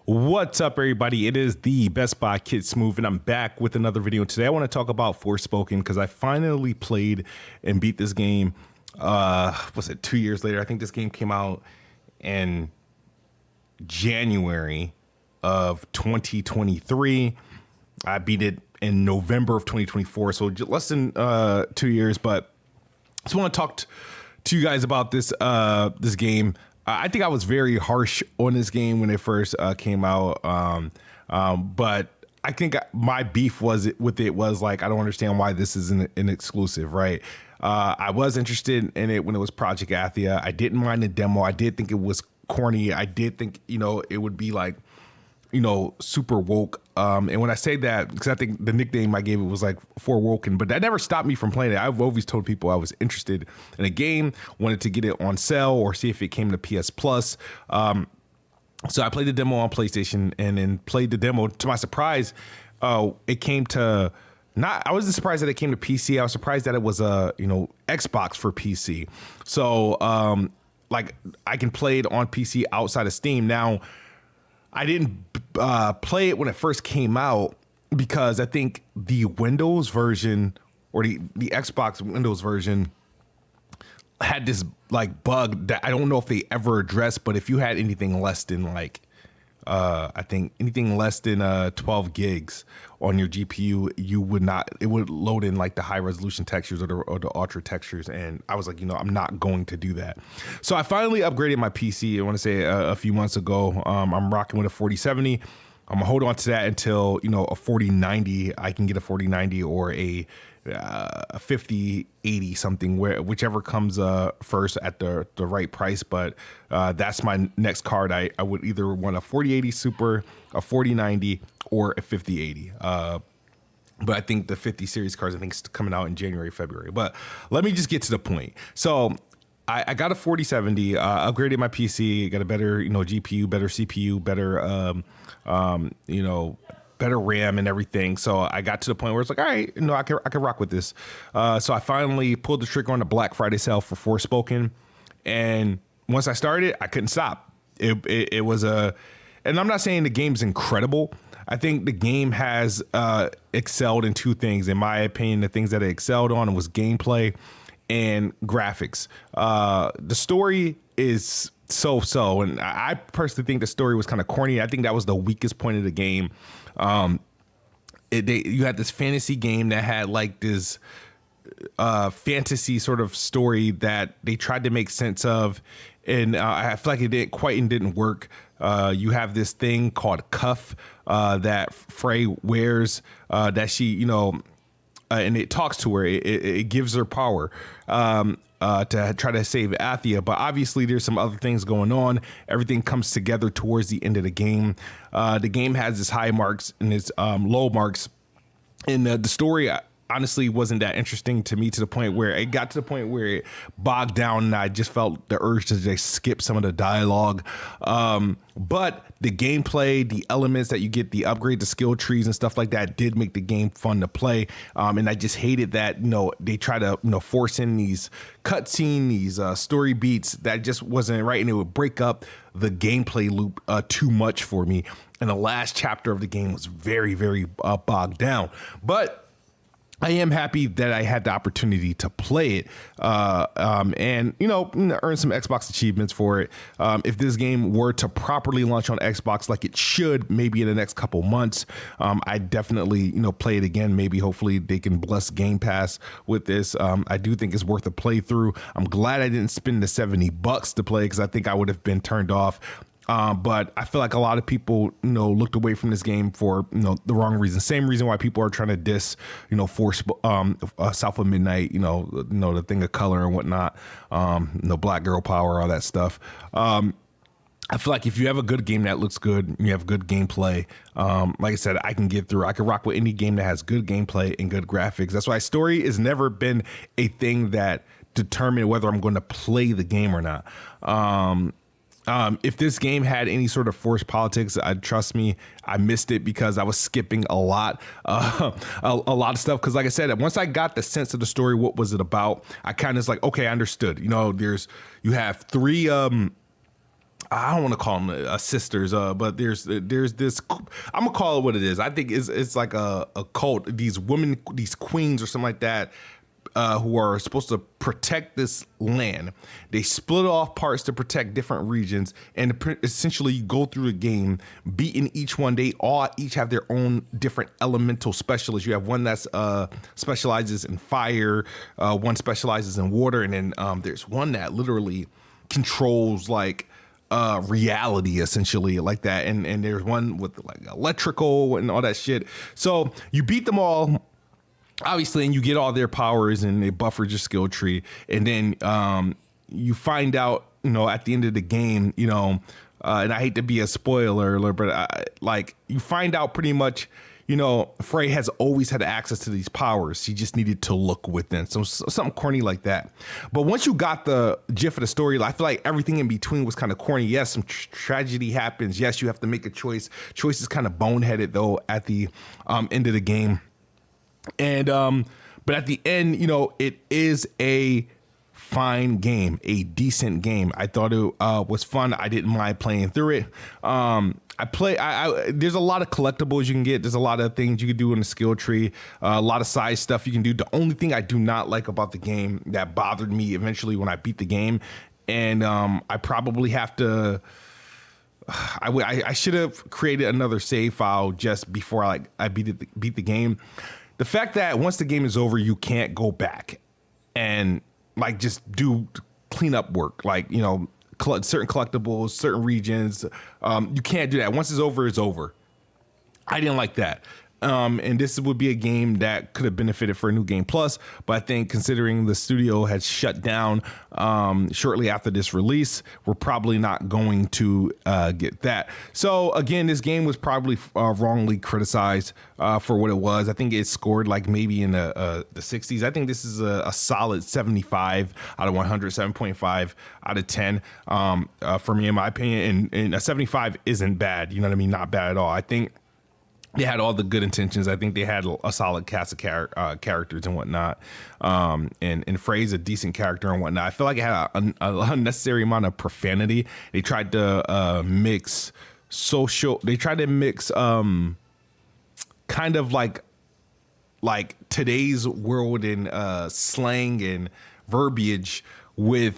What's up, everybody? It is the Best Buy Kid Smooth, and I'm back with another video. Today I want to talk about Forspoken because I finally played and beat this game. Was it 2 years later? I think this game came out in January of 2023. I beat it in November of 2024, so less than 2 years. But I just want to talk to you guys about this game. I think I was very harsh on this game when it first came out, but I think my beef with it was like, I don't understand why this isn't an exclusive, right? I was interested in it when it was Project Athia. I didn't mind the demo. I did think it was corny. I did think, it would be like, super woke. And when I say that, because I think the nickname I gave it was like For Woken, but that never stopped me from playing it. I've always told people I was interested in a game, wanted to get it on sale or see if it came to PS Plus. So I played the demo on PlayStation and then played the demo. To my surprise, it came to I wasn't surprised that it came to PC. I was surprised that it was Xbox for PC. So like I can play it on PC outside of Steam. Now, I didn't play it when it first came out because I think the Windows version or the Xbox Windows version had this like bug that I don't know if they ever addressed, but if you had anything less than like, I think anything less than 12 gigs on your GPU, it would load in like the high resolution textures or the ultra textures. And I was like, I'm not going to do that. So I finally upgraded my PC. I want to say a few months ago. I'm rocking with a 4070. I'm gonna hold on to that until, a 4090. I can get a 4090 or a 5080 something, whichever comes first at the right price. But that's my next card. I would either want a 4080 Super, a 4090, or a 5080. But I think the 50 series cards, I think, is coming out in January, February. But let me just get to the point. So I got a 4070, upgraded my PC, got a better, GPU, better CPU, better, better RAM and everything. So I got to the point where it's like, all right, I can rock with this. So I finally pulled the trigger on the Black Friday sale for Forspoken. And once I started, I couldn't stop. It was and I'm not saying the game's incredible. I think the game has excelled in two things. In my opinion, the things that it excelled on was gameplay and graphics. The story is so, and I personally think the story was kind of corny. I think that was the weakest point of the game. You had this fantasy game that had like this fantasy sort of story that they tried to make sense of, and I feel like it didn't work. You have this thing called Cuff that Frey wears that she, and it talks to her. It gives her power to try to save Athia. But obviously, there's some other things going on. Everything comes together towards the end of the game. The game has its high marks and its low marks. And the story honestly wasn't that interesting to me, to the point where it bogged down and I just felt the urge to just skip some of the dialogue. But the gameplay, the elements that you get, the upgrade, the skill trees and stuff like that did make the game fun to play. And I just hated that, they try to, force in these cutscene, these story beats that just wasn't right. And it would break up the gameplay loop too much for me. And the last chapter of the game was very, very bogged down. But I am happy that I had the opportunity to play it and, earn some Xbox achievements for it. If this game were to properly launch on Xbox like it should, maybe in the next couple months, I definitely, play it again. Maybe hopefully they can bless Game Pass with this. I do think it's worth a playthrough. I'm glad I didn't spend the $70 to play because I think I would have been turned off. But I feel like a lot of people, looked away from this game for, the wrong reason. Same reason why people are trying to diss, Force, South of Midnight, the Thing of Color and whatnot, Black Girl Power, all that stuff. I feel like if you have a good game that looks good, you have good gameplay. Like I said, I can rock with any game that has good gameplay and good graphics. That's why story has never been a thing that determined whether I'm going to play the game or not. If this game had any sort of forced politics, trust me, I missed it because I was skipping a lot of stuff. Because like I said, once I got the sense of the story, what was it about? I kind of was like, okay, I understood. You have three I don't want to call them sisters, but there's this. I'm gonna call it what it is. I think it's like a cult. These women, these queens or something like that, who are supposed to protect this land. They split off parts to protect different regions, and essentially you go through the game, beating each one. They all each have their own different elemental specialists. You have one that's specializes in fire, one specializes in water, and then there's one that literally controls like reality, essentially, like that. And there's one with like electrical and all that shit. So you beat them all, obviously, and you get all their powers, and they buffer your skill tree. And then you find out, at the end of the game, and I hate to be a spoiler alert, but like you find out pretty much, Frey has always had access to these powers. She just needed to look within. So something corny like that. But once you got the gist of the story, I feel like everything in between was kind of corny. Yes, some tragedy happens. Yes, you have to make a choice. Choice is kind of boneheaded, though, at the end of the game. And but at the end, it is a fine game, a decent game. I thought it was fun. I didn't mind playing through it. There's a lot of collectibles you can get. There's a lot of things you can do in the skill tree. A lot of side stuff you can do. The only thing I do not like about the game that bothered me eventually when I beat the game, and I probably have to. I should have created another save file just before I beat the game. The fact that once the game is over, you can't go back and just do cleanup work, certain collectibles, certain regions. You can't do that. Once it's over, it's over. I didn't like that. And this would be a game that could have benefited for a new game plus, but I think considering the studio had shut down shortly after this release, we're probably not going to get that. So again, this game was probably wrongly criticized for what it was. I think it scored maybe in the 60s. I think this is a solid 75 out of 100, 7.5 out of 10 for me, in my opinion. And a 75 isn't bad. You know what I mean? Not bad at all. I think they had all the good intentions. I think they had a solid cast of characters and whatnot. And Frey's a decent character and whatnot. I feel like it had an unnecessary amount of profanity. They tried to mix kind of like today's world and slang and verbiage with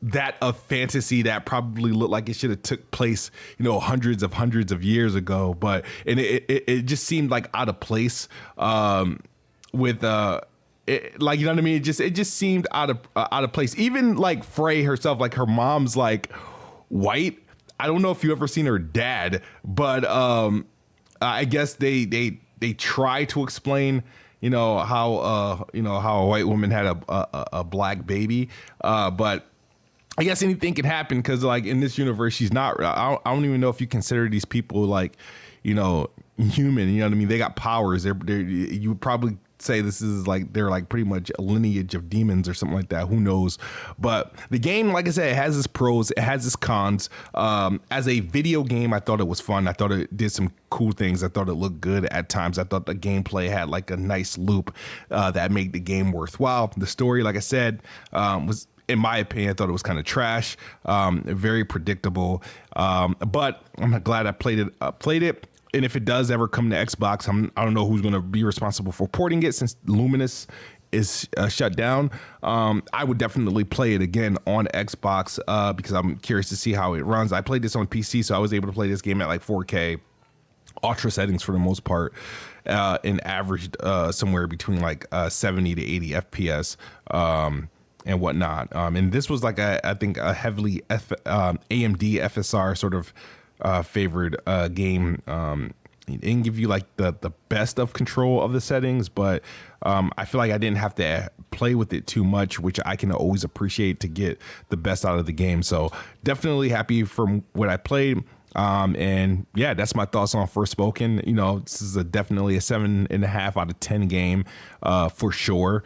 that of fantasy that probably looked like it should have took place, hundreds of years ago. But it just seemed like out of place with you know what I mean? It just seemed out of place. Even Frey herself, her mom's white. I don't know if you ever seen her dad, but I guess they try to explain how a white woman had a black baby, but I guess anything can happen because in this universe, she's not. I don't even know if you consider these people human. You know what I mean? They got powers. You would probably say this is they're pretty much a lineage of demons or something like that. Who knows? But the game, like I said, it has its pros, it has its cons. As a video game, I thought it was fun. I thought it did some cool things. I thought it looked good at times. I thought the gameplay had a nice loop that made the game worthwhile. The story, like I said, was, in my opinion, I thought it was kind of trash, very predictable. But I'm glad I played it. And if it does ever come to Xbox, I don't know who's going to be responsible for porting it since Luminous is shut down. I would definitely play it again on Xbox because I'm curious to see how it runs. I played this on PC, so I was able to play this game at 4K, ultra settings for the most part, and averaged somewhere between 70 to 80 FPS. And whatnot. And this was I think a heavily AMD FSR sort of favored game. It didn't give you the best of control of the settings, but I feel like I didn't have to play with it too much, which I can always appreciate to get the best out of the game. So definitely happy from what I played. And yeah, that's my thoughts on Forspoken. This is definitely a 7.5 out of 10 game for sure.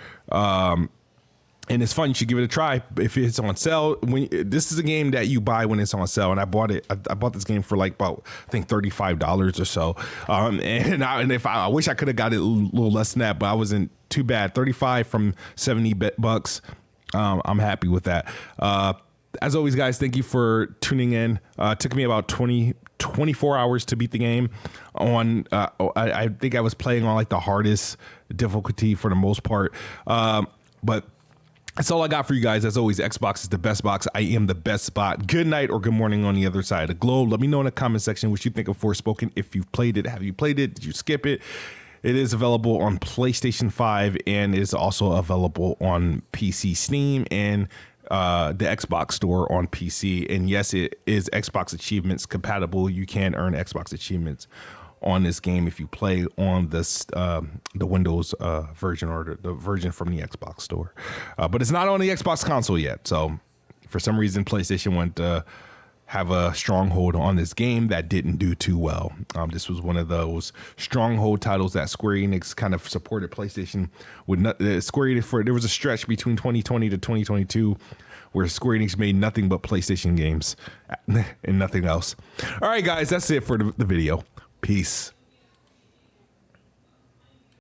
And it's fun. You should give it a try if it's on sale. This is a game that you buy when it's on sale, and I bought it. I bought this game for about I think $35 or so. And if I wish I could have got it a little less than that, but I wasn't too bad. $35 from $70 bucks. I'm happy with that. As always, guys, thank you for tuning in. It took me about 24 hours to beat the game on, I think I was playing on like the hardest difficulty for the most part. But that's all I got for you guys. As always, Xbox is the best box. I am the best spot. Good night or good morning on the other side of the globe. Let me know in the comment section what you think of Forspoken. If you've played it, have you played it? Did you skip it? It is available on PlayStation 5 and is also available on PC Steam and the Xbox store on PC. And yes, it is Xbox achievements compatible. You can earn Xbox achievements on this game if you play on this the Windows version or the version from the Xbox store. But it's not on the Xbox console yet. So for some reason, PlayStation went to have a stronghold on this game that didn't do too well. This was one of those stronghold titles that Square Enix kind of supported PlayStation with. Square Enix, there was a stretch between 2020 to 2022 where Square Enix made nothing but PlayStation games and nothing else. All right, guys, that's it for the video. Peace.